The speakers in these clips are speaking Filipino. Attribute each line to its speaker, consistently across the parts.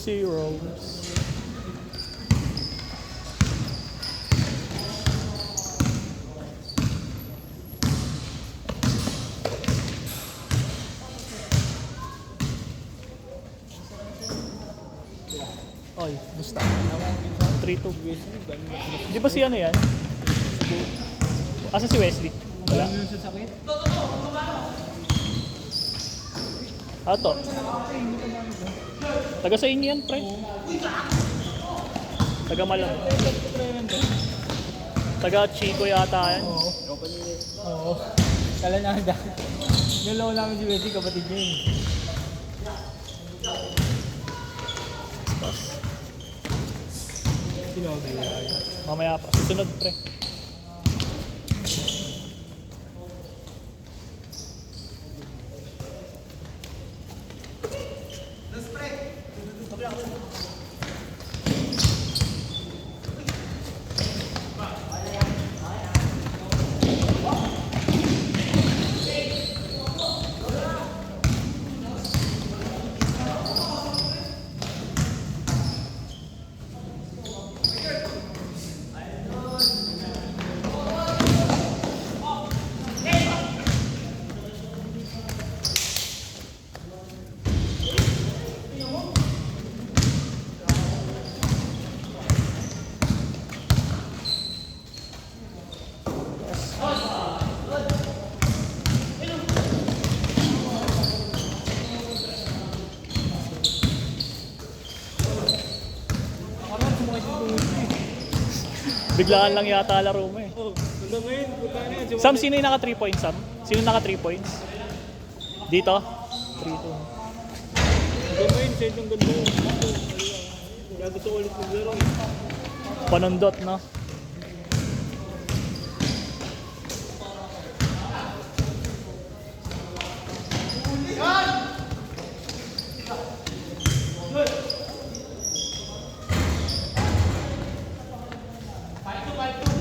Speaker 1: zeros. Oy, gusto. 3-2. Di ba si ano yan? Asa si Wesley? Wala. Ato. Taga sa inyo yan, pre. Taga Malang. Taga Chico yata yan.
Speaker 2: Oo. Kala namin dahil. Niloko namin si Wesley, kapatid niya yun. Sinobi.
Speaker 1: Mamaya pa. Susunod, pre. Biglaan lang yata laro mo eh.
Speaker 2: Hanggang ngayon, punta na yan.
Speaker 1: Sam, sino yung naka 3 points, Sam? Sino naka 3 points? Dito? 3-2.
Speaker 2: Hanggang ngayon, sa itong ganda yun. Kaya gusto ko ulit maglaro.
Speaker 1: Panundot, no?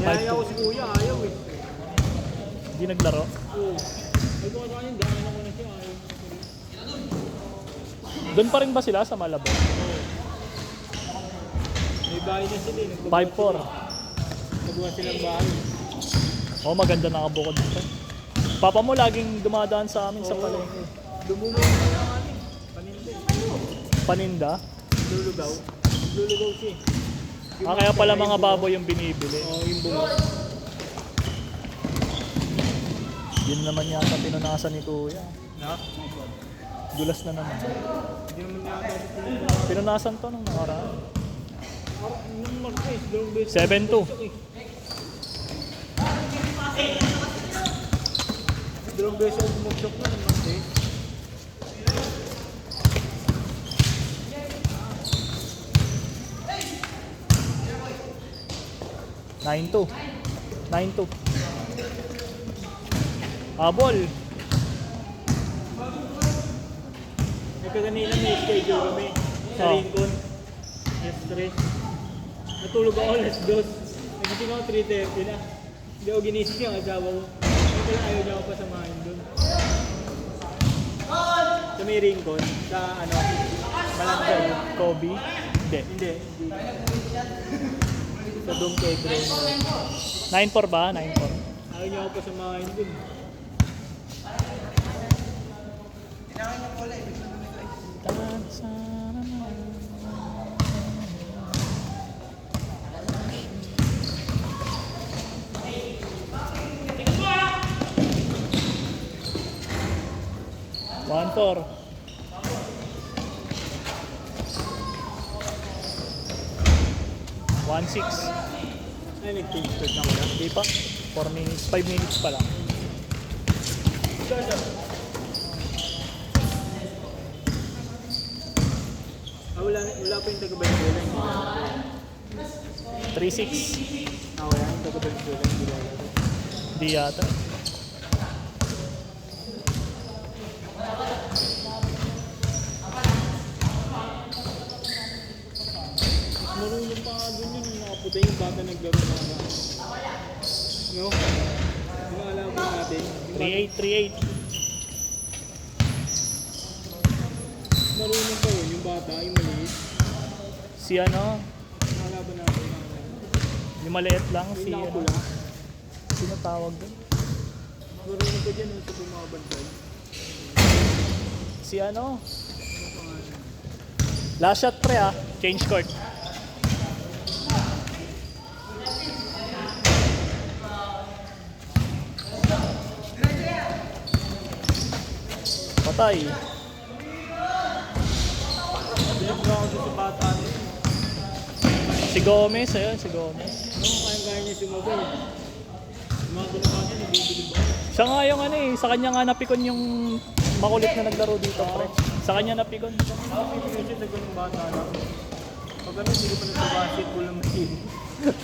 Speaker 2: Niyaya ko si Kuya, ayaw eh.
Speaker 1: Hindi naglaro?
Speaker 2: Oo. Ay ko sa kanya, dami na ko na siya, ayaw.
Speaker 1: Doon pa rin ba sila sa Malabo?
Speaker 2: May bahay na sila eh.
Speaker 1: 5-4.
Speaker 2: Nagawa silang bahay.
Speaker 1: Oh, maganda nakabukod dito. Papa mo laging dumadaan sa amin sa palengke.
Speaker 2: Dumungay na lang kami. Paninde.
Speaker 1: Paninda?
Speaker 2: Lulugaw. Lulugaw siya eh.
Speaker 1: Ah, kaya pala mga baboy yung binibili.
Speaker 2: Oo, yung bunga.
Speaker 1: Yun naman yata pinunasan ni Kuya.
Speaker 2: Na?
Speaker 1: Dulas na naman.
Speaker 2: Hindi naman niya ako.
Speaker 1: Pinunasan to nung nakaraan.
Speaker 2: Nung Marquez, dalawang beses.
Speaker 1: 7-2.
Speaker 2: Dalawang beses ako bumagsak na ng Marquez.
Speaker 1: Nine two. 9-2. Habol.
Speaker 2: Nagkaganila may schedule kami sa
Speaker 1: Oh.
Speaker 2: Rincon. Yes, 3. Natulog ako alas 2. Nagising ako 3:30 na. Hindi ako ginising yung asawa ko. Kaya ayaw niya ako pasamahin doon. Sa may Rincon, sa ano, Malanggal.
Speaker 1: Kobe. Hindi.
Speaker 2: Hindi. Sa Dome Pedro.
Speaker 1: 9-4 ba? 9-4.
Speaker 2: Ayaw niya ako pasamahin doon.
Speaker 1: One four. One six.
Speaker 2: Ay, nag-change start na ko na.
Speaker 1: Di pa. 4 minutes. 5 minutes pa lang.
Speaker 2: Wala pa yung taga-Venezuela.
Speaker 1: 3-6.
Speaker 2: Wala yung taga-Venezuela. Hindi lalaro.
Speaker 1: Di yata.
Speaker 2: Marunong pa nga doon yun. Nakaputa yung bata naglaro na ba. No? Yung alago natin.
Speaker 1: 3-8. 3-8.
Speaker 2: Marunong pa yun. Yung bata, yung maliit.
Speaker 1: Si ano,
Speaker 2: Nakalaban natin.
Speaker 1: yung maliit lang,
Speaker 2: Yung
Speaker 1: si ano,
Speaker 2: nakapula.
Speaker 1: sino tawag doon?
Speaker 2: Marunong ka dyan sa bumabantay.
Speaker 1: Si ano, last shot pre ah, change court. Patay.
Speaker 2: Pinag-ground sa bata niya.
Speaker 1: Si Gomez, ayun, si Gomez.
Speaker 2: Ano kaya niya sumabay? Mga bata nabibili ba?
Speaker 1: Siya nga yung ano eh, sa kanya nga napikon yung makulit na naglaro dito pre. Sa kanya napikon.
Speaker 2: Ako pipigil siya sa ganung bata na. Pag ano, hindi ko pa nagpa-basketball ng machine.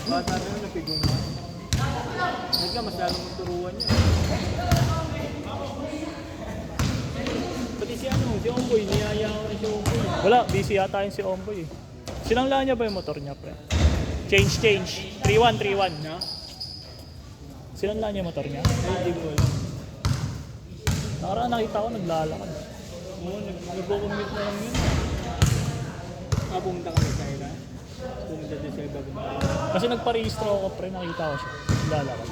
Speaker 2: Bata na yun, napigong na. Nagka, mas lalong magturuan niya. Pati si ano, si Omboy, niyaya ko rin si Omboy.
Speaker 1: Wala, busy yata yung si Omboy eh. Sinangla niya ba yung motor niya pre? Change. 3-1.
Speaker 2: Na?
Speaker 1: Sinangla niya yung motor niya?
Speaker 2: Ay, hindi ko alam.
Speaker 1: Nakaraan nakita ko naglalakad.
Speaker 2: Oo, nag-commute na lang yun. Pumunta kami sa Ira. Pumunta din sa iba.
Speaker 1: Kasi nagparehistro ako pre, nakita ko siya. Naglalakad.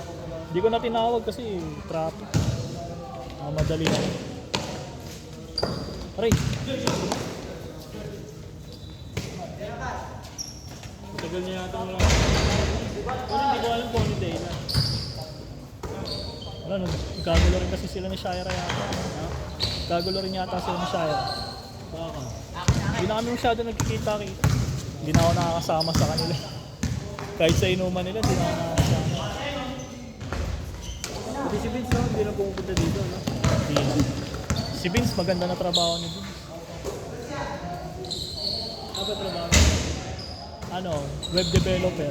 Speaker 1: Hindi ko na tinawag kasi traffic. Madali lang. Aray!
Speaker 2: Tagal niya yata wala. Pero hindi ko alam kung ano day na.
Speaker 1: Wala, nagkagulo rin kasi sila ni Shira yata.
Speaker 2: Ha?
Speaker 1: Kagulo rin yata sila ni Shira.
Speaker 2: Baka.
Speaker 1: Hindi na kami masyado nagkikita-kita. Hindi na ako nakakasama sa kanila. Kahit sa inuman nila, hindi na ako nakakasama.
Speaker 2: Pati si Vince, no? Hindi na pumupunta dito, no?
Speaker 1: Hindi na. Si Vince, maganda na trabaho ni Vince.
Speaker 2: Ano ba trabaho?
Speaker 1: Ano, web developer.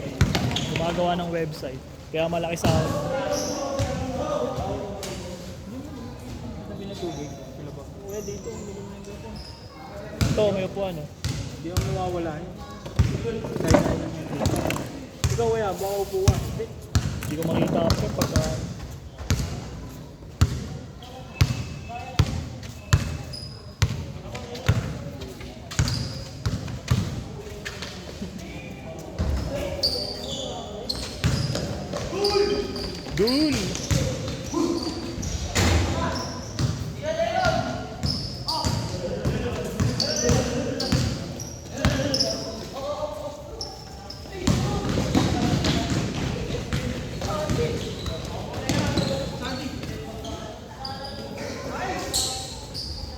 Speaker 1: Gumagawa ng website. Kaya malaki sa akin.
Speaker 2: Sabi na tubig. Sila ba? Kaya dito, hindi naman dito.
Speaker 1: Ito, may upuan oh.
Speaker 2: Hindi ako nawawala eh. Kaya lang yan dito. Ikaw, kuya, baka upuan. Hindi.
Speaker 1: Hindi ko makita ako pagka... Dul!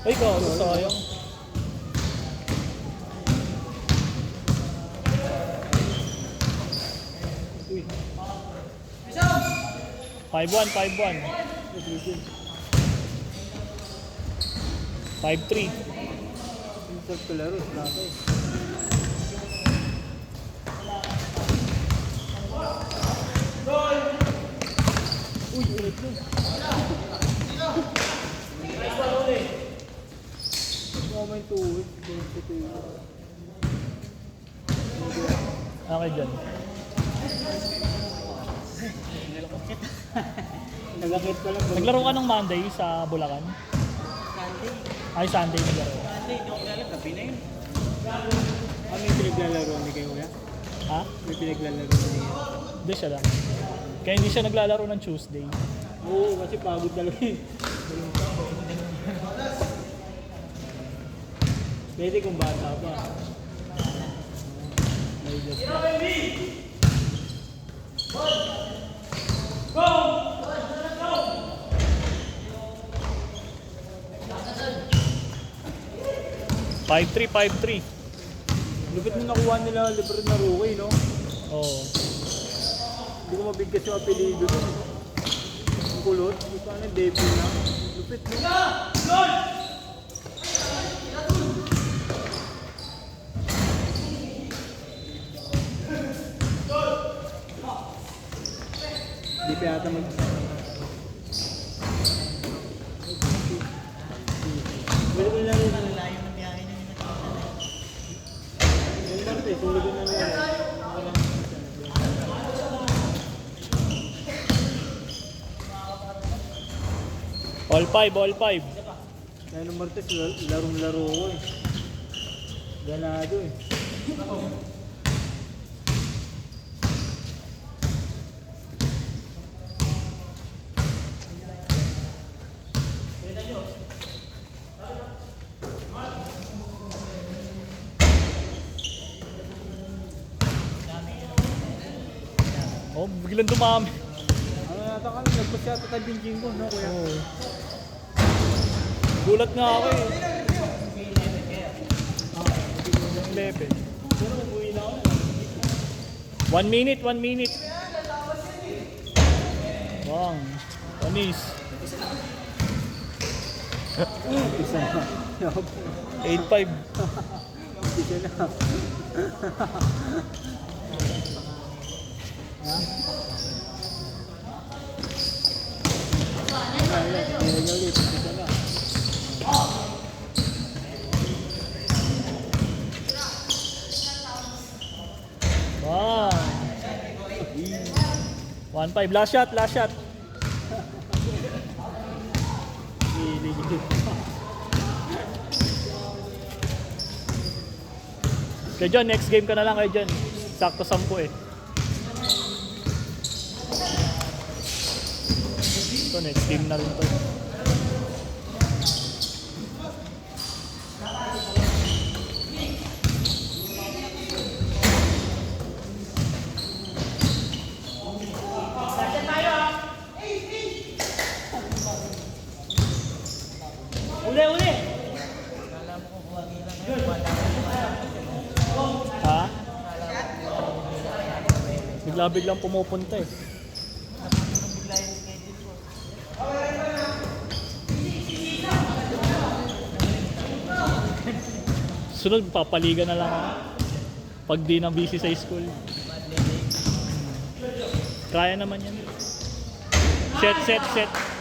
Speaker 1: Ay, gago, sayang.
Speaker 2: Uy.
Speaker 1: 5-1. 5-3.
Speaker 2: Insert ko laro, slata eh. Uy, ulit nun. Baka may tuwid.
Speaker 1: Okay dyan.
Speaker 2: Nagakit ko lang.
Speaker 1: Naglaro ka ng Monday sa Bulacan?
Speaker 2: Sunday.
Speaker 1: Ay, Sunday naglaro.
Speaker 2: Sunday, hindi ako kilala. Gabi na yun. May pinaglalaro ni kayo, kuya?
Speaker 1: Ha?
Speaker 2: May pinaglalaro niya.
Speaker 1: Hindi siya lang. Kaya hindi siya naglalaro ng Tuesday.
Speaker 2: Oo, kasi pagod talaga eh. Pwede kung bata pa. May just na.
Speaker 1: Five three.
Speaker 2: Lupit mo nakuha nila libre na rookie, no?
Speaker 1: Oo.
Speaker 2: Hindi ko mabigkas yung apelido doon. Ang kulot. Hindi pa ano, debut na. Lupit mo. Hindi pa yata mag... Pwede ko nila rin na layo ng biyahe niya yung nakita. Yung Marte, tulog na nila.
Speaker 1: All five.
Speaker 2: Kaya nung Martes, larong-laro ko eh. Ganado eh.
Speaker 1: Oh, biglang dumami.
Speaker 2: Ano yata kami, nagpus yata tayo binjing ko, no kuya?
Speaker 1: Oh. Gulat nga ako eh. 11.
Speaker 2: Pero umuwi na ako.
Speaker 1: 1 minute, 1 minute. Wow. Panis.
Speaker 2: Isa na.
Speaker 1: 8-5.
Speaker 2: Isa na. Ha? Ulit. Isa na.
Speaker 1: Wow. 1-5. Last shot, last shot.
Speaker 2: Iligid.
Speaker 1: Kaya John, next game ka na lang kay John. Sakto 10 eh. Ito, next game na rin to.
Speaker 2: Uli!
Speaker 1: Ha? Bigla-biglang pumupunta eh. Sunod, papaliga na lang ako. Pag di na busy sa school. Kaya naman yan. Set, set, set.